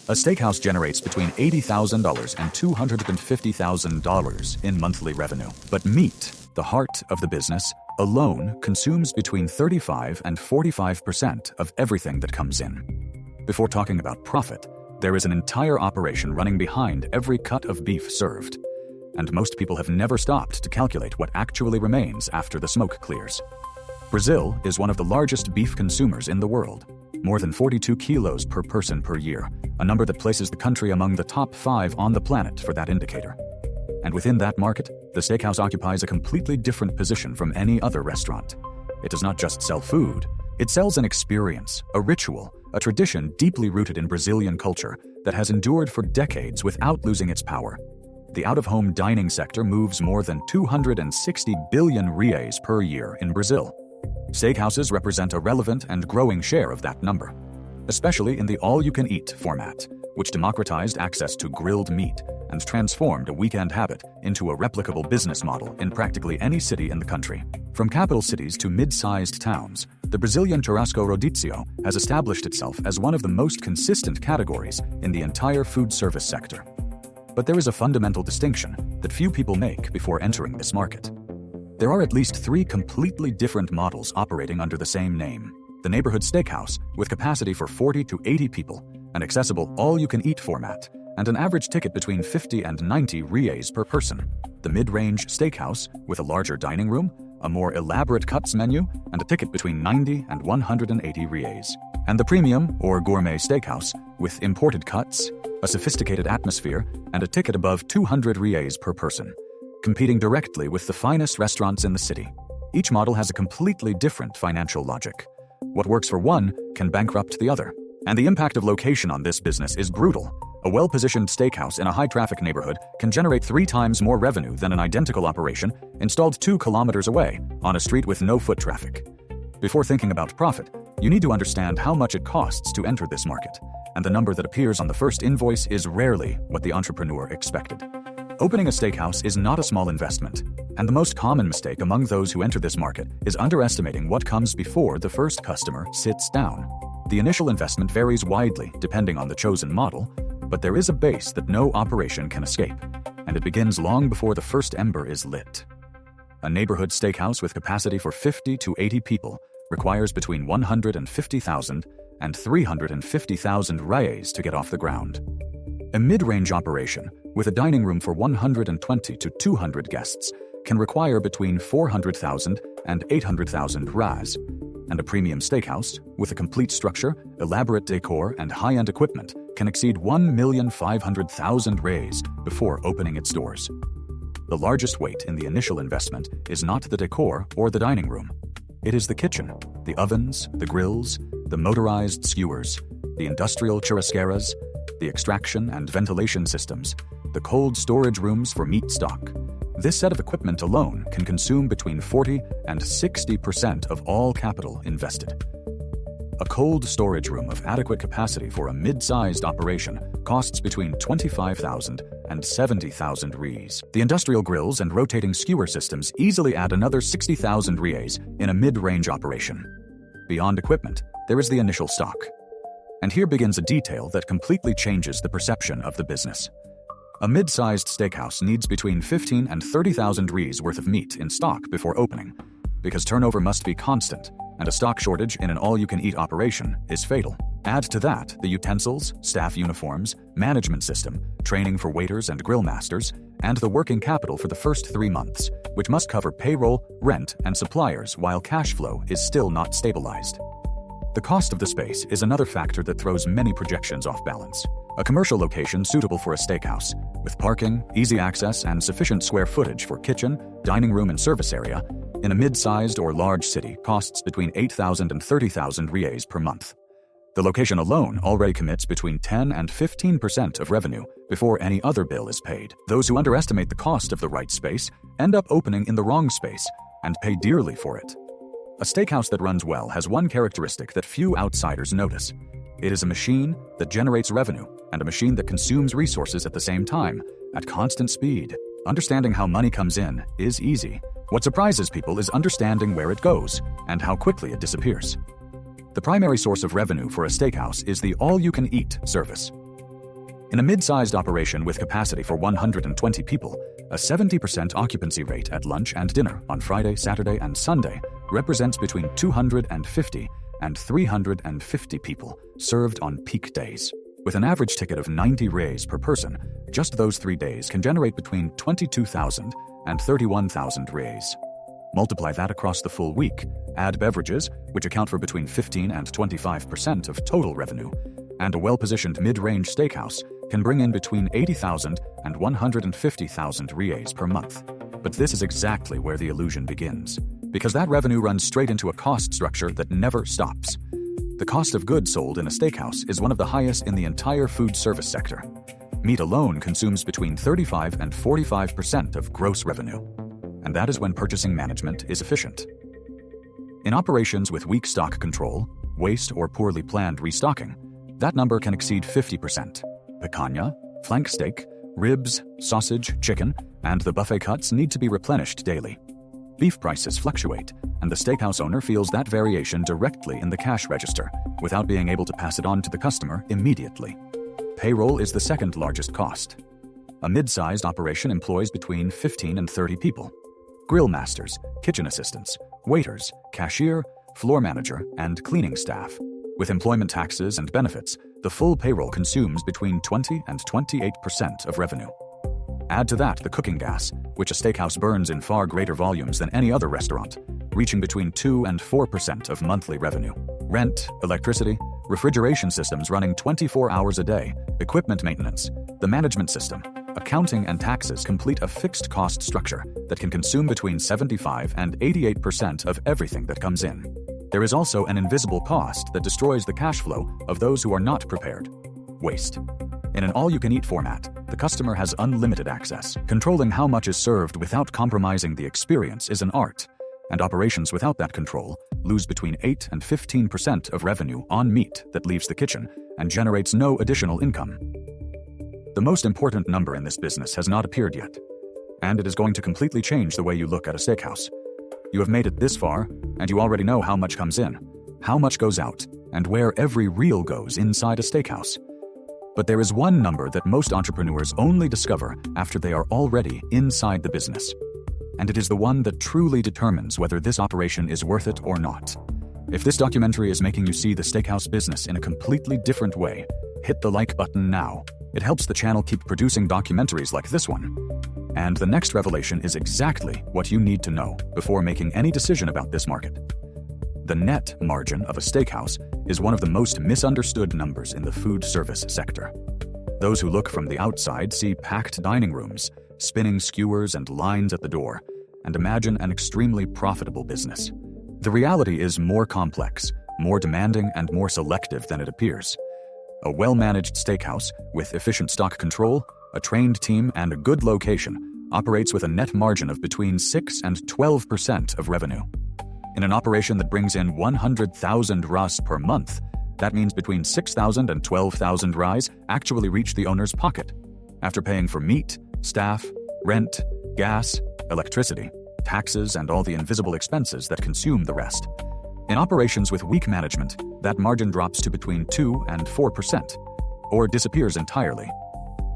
A steakhouse generates between $80,000 and $250,000 in monthly revenue. But meat, the heart of the business, alone consumes between 35 and 45% of everything that comes in. Before talking about profit, there is an entire operation running behind every cut of beef served. And most people have never stopped to calculate what actually remains after the smoke clears. Brazil is one of the largest beef consumers in the world, more than 42 kilos per person per year, a number that places the country among the top 5 on the planet for that indicator. And within that market, the steakhouse occupies a completely different position from any other restaurant. It does not just sell food, it sells an experience, a ritual, a tradition deeply rooted in Brazilian culture that has endured for decades without losing its power. The out-of-home dining sector moves more than 260 billion reais per year in Brazil. Steakhouses represent a relevant and growing share of that number, especially in the all-you-can-eat format, which democratized access to grilled meat and transformed a weekend habit into a replicable business model in practically any city in the country. From capital cities to mid-sized towns, the Brazilian churrasco rodizio has established itself as one of the most consistent categories in the entire food service sector. But there is a fundamental distinction that few people make before entering this market. There are at least 3 completely different models operating under the same name. The neighborhood steakhouse, with capacity for 40 to 80 people, an accessible all-you-can-eat format, and an average ticket between 50 and 90 reais per person. The mid-range steakhouse, with a larger dining room, a more elaborate cuts menu, and a ticket between 90 and 180 reais. And the premium, or gourmet steakhouse, with imported cuts, a sophisticated atmosphere, and a ticket above 200 reais per person, competing directly with the finest restaurants in the city. Each model has a completely different financial logic. What works for one can bankrupt the other. And the impact of location on this business is brutal. A well-positioned steakhouse in a high-traffic neighborhood can generate 3 times more revenue than an identical operation installed 2 kilometers away on a street with no foot traffic. Before thinking about profit, you need to understand how much it costs to enter this market, and the number that appears on the first invoice is rarely what the entrepreneur expected. Opening a steakhouse is not a small investment, and the most common mistake among those who enter this market is underestimating what comes before the first customer sits down. The initial investment varies widely depending on the chosen model, but there is a base that no operation can escape, and it begins long before the first ember is lit. A neighborhood steakhouse with capacity for 50 to 80 people requires between 150,000 and 350,000 reais to get off the ground. A mid-range operation, with a dining room for 120 to 200 guests, can require between 400,000 and 800,000 reais, and a premium steakhouse, with a complete structure, elaborate decor, and high-end equipment, can exceed 1,500,000 reais before opening its doors. The largest weight in the initial investment is not the decor or the dining room. It is the kitchen, the ovens, the grills, the motorized skewers, the industrial churrasqueras, the extraction and ventilation systems, the cold storage rooms for meat stock. This set of equipment alone can consume between 40 and 60% of all capital invested. A cold storage room of adequate capacity for a mid-sized operation costs between 25,000 and 70,000 reais. The industrial grills and rotating skewer systems easily add another 60,000 reais in a mid-range operation. Beyond equipment, there is the initial stock. And here begins a detail that completely changes the perception of the business. A mid-sized steakhouse needs between 15 and 30,000 reais worth of meat in stock before opening, because turnover must be constant, and a stock shortage in an all-you-can-eat operation is fatal. Add to that the utensils, staff uniforms, management system, training for waiters and grill masters, and the working capital for the first 3 months, which must cover payroll, rent, and suppliers while cash flow is still not stabilized. The cost of the space is another factor that throws many projections off balance. A commercial location suitable for a steakhouse, with parking, easy access, and sufficient square footage for kitchen, dining room, and service area, in a mid-sized or large city costs between 8,000 and 30,000 reais per month. The location alone already commits between 10 and 15% of revenue before any other bill is paid. Those who underestimate the cost of the right space end up opening in the wrong space and pay dearly for it. A steakhouse that runs well has one characteristic that few outsiders notice. It is a machine that generates revenue and a machine that consumes resources at the same time, at constant speed. Understanding how money comes in is easy. What surprises people is understanding where it goes and how quickly it disappears. The primary source of revenue for a steakhouse is the all-you-can-eat service. In a mid-sized operation with capacity for 120 people, a 70% occupancy rate at lunch and dinner on Friday, Saturday, and Sunday represents between 250 and 350 people served on peak days. With an average ticket of 90 reais per person, just those 3 days can generate between 22,000 and 31,000 reais. Multiply that across the full week, add beverages, which account for between 15 and 25% of total revenue, and a well-positioned mid-range steakhouse can bring in between 80,000 and 150,000 reais per month. But this is exactly where the illusion begins, because that revenue runs straight into a cost structure that never stops. The cost of goods sold in a steakhouse is one of the highest in the entire food service sector. Meat alone consumes between 35 and 45% of gross revenue, and that is when purchasing management is efficient. In operations with weak stock control, waste, or poorly planned restocking, that number can exceed 50%. Picanha, flank steak, ribs, sausage, chicken, and the buffet cuts need to be replenished daily. Beef prices fluctuate, and the steakhouse owner feels that variation directly in the cash register without being able to pass it on to the customer immediately. Payroll is the second largest cost. A mid-sized operation employs between 15 and 30 people. Grill masters, kitchen assistants, waiters, cashier, floor manager, and cleaning staff. With employment taxes and benefits, the full payroll consumes between 20 and 28% of revenue. Add to that the cooking gas, which a steakhouse burns in far greater volumes than any other restaurant, reaching between 2 and 4% of monthly revenue. Rent, electricity, refrigeration systems running 24 hours a day, equipment maintenance, the management system, accounting and taxes complete a fixed cost structure that can consume between 75 and 88% of everything that comes in. There is also an invisible cost that destroys the cash flow of those who are not prepared: waste. In an all-you-can-eat format, the customer has unlimited access. Controlling how much is served without compromising the experience is an art, and operations without that control lose between 8 and 15% of revenue on meat that leaves the kitchen and generates no additional income. The most important number in this business has not appeared yet, and it is going to completely change the way you look at a steakhouse. You have made it this far, and you already know how much comes in, how much goes out, and where every reel goes inside a steakhouse. But there is one number that most entrepreneurs only discover after they are already inside the business. And it is the one that truly determines whether this operation is worth it or not. If this documentary is making you see the steakhouse business in a completely different way, hit the like button now. It helps the channel keep producing documentaries like this one. And the next revelation is exactly what you need to know before making any decision about this market. The net margin of a steakhouse is one of the most misunderstood numbers in the food service sector. Those who look from the outside see packed dining rooms, spinning skewers and lines at the door, and imagine an extremely profitable business. The reality is more complex, more demanding, and more selective than it appears. A well-managed steakhouse with efficient stock control, a trained team, and a good location operates with a net margin of between 6 and 12% of revenue. In an operation that brings in 100,000 ras per month, that means between 6,000 and 12,000 ras actually reach the owner's pocket, after paying for meat, staff, rent, gas, electricity, taxes, and all the invisible expenses that consume the rest. In operations with weak management, that margin drops to between 2 and 4%, or disappears entirely.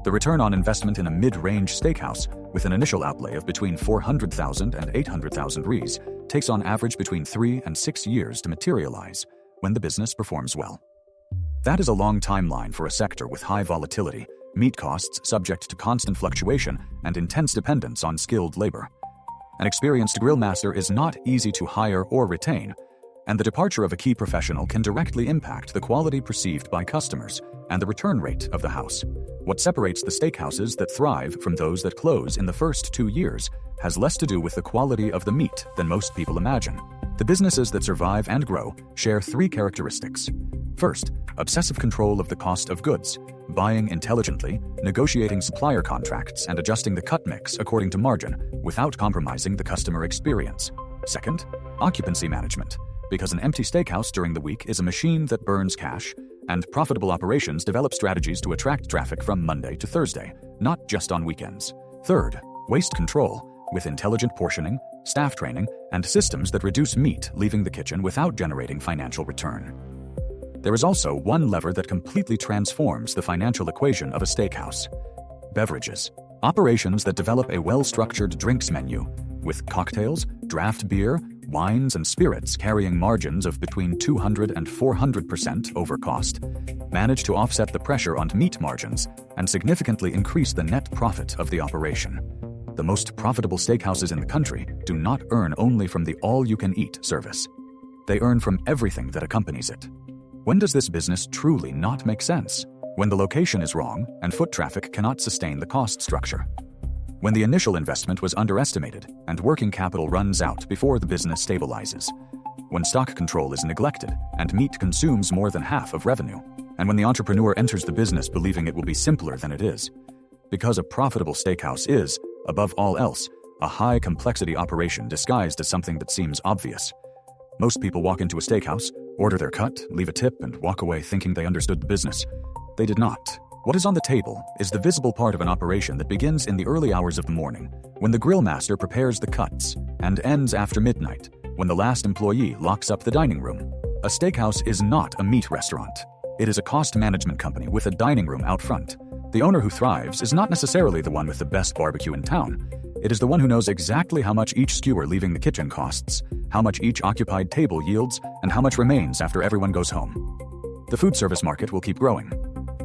The return on investment in a mid-range steakhouse with an initial outlay of between 400,000 and 800,000 reais takes on average between 3 and 6 years to materialize when the business performs well. That is a long timeline for a sector with high volatility, meat costs subject to constant fluctuation, and intense dependence on skilled labor. An experienced grill master is not easy to hire or retain, and the departure of a key professional can directly impact the quality perceived by customers and the return rate of the house. What separates the steakhouses that thrive from those that close in the first 2 years has less to do with the quality of the meat than most people imagine. The businesses that survive and grow share 3 characteristics. First, obsessive control of the cost of goods, buying intelligently, negotiating supplier contracts, and adjusting the cut mix according to margin without compromising the customer experience. Second, occupancy management, because an empty steakhouse during the week is a machine that burns cash, and profitable operations develop strategies to attract traffic from Monday to Thursday, not just on weekends. Third, waste control, with intelligent portioning, staff training, and systems that reduce meat leaving the kitchen without generating financial return. There is also one lever that completely transforms the financial equation of a steakhouse: beverages. Operations that develop a well-structured drinks menu, with cocktails, draft beer, wines, and spirits carrying margins of between 200 and 400% over cost, manage to offset the pressure on meat margins and significantly increase the net profit of the operation. The most profitable steakhouses in the country do not earn only from the all-you-can-eat service. They earn from everything that accompanies it. When does this business truly not make sense? When the location is wrong and foot traffic cannot sustain the cost structure. When the initial investment was underestimated and working capital runs out before the business stabilizes. When stock control is neglected and meat consumes more than half of revenue. And when the entrepreneur enters the business believing it will be simpler than it is. Because a profitable steakhouse is, above all else, a high-complexity operation disguised as something that seems obvious. Most people walk into a steakhouse, order their cut, leave a tip, and walk away thinking they understood the business. They did not. What is on the table is the visible part of an operation that begins in the early hours of the morning, when the grill master prepares the cuts, and ends after midnight, when the last employee locks up the dining room. A steakhouse is not a meat restaurant. It is a cost management company with a dining room out front. The owner who thrives is not necessarily the one with the best barbecue in town. It is the one who knows exactly how much each skewer leaving the kitchen costs, how much each occupied table yields, and how much remains after everyone goes home. The food service market will keep growing.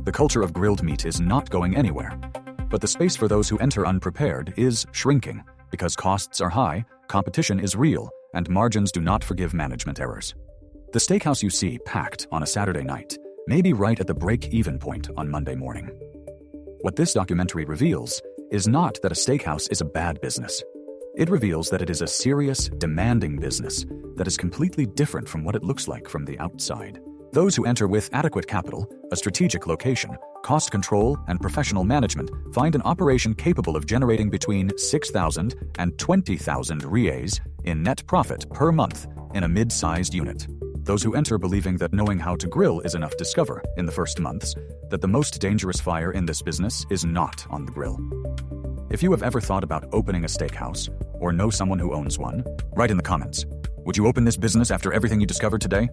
The culture of grilled meat is not going anywhere. But the space for those who enter unprepared is shrinking because costs are high, competition is real, and margins do not forgive management errors. The steakhouse you see packed on a Saturday night may be right at the break-even point on Monday morning. What this documentary reveals is not that a steakhouse is a bad business. It reveals that it is a serious, demanding business that is completely different from what it looks like from the outside. Those who enter with adequate capital, a strategic location, cost control, and professional management find an operation capable of generating between 6,000 and 20,000 reais in net profit per month in a mid-sized unit. Those who enter believing that knowing how to grill is enough discover, in the first months, that the most dangerous fire in this business is not on the grill. If you have ever thought about opening a steakhouse, or know someone who owns one, write in the comments. Would you open this business after everything you discovered today?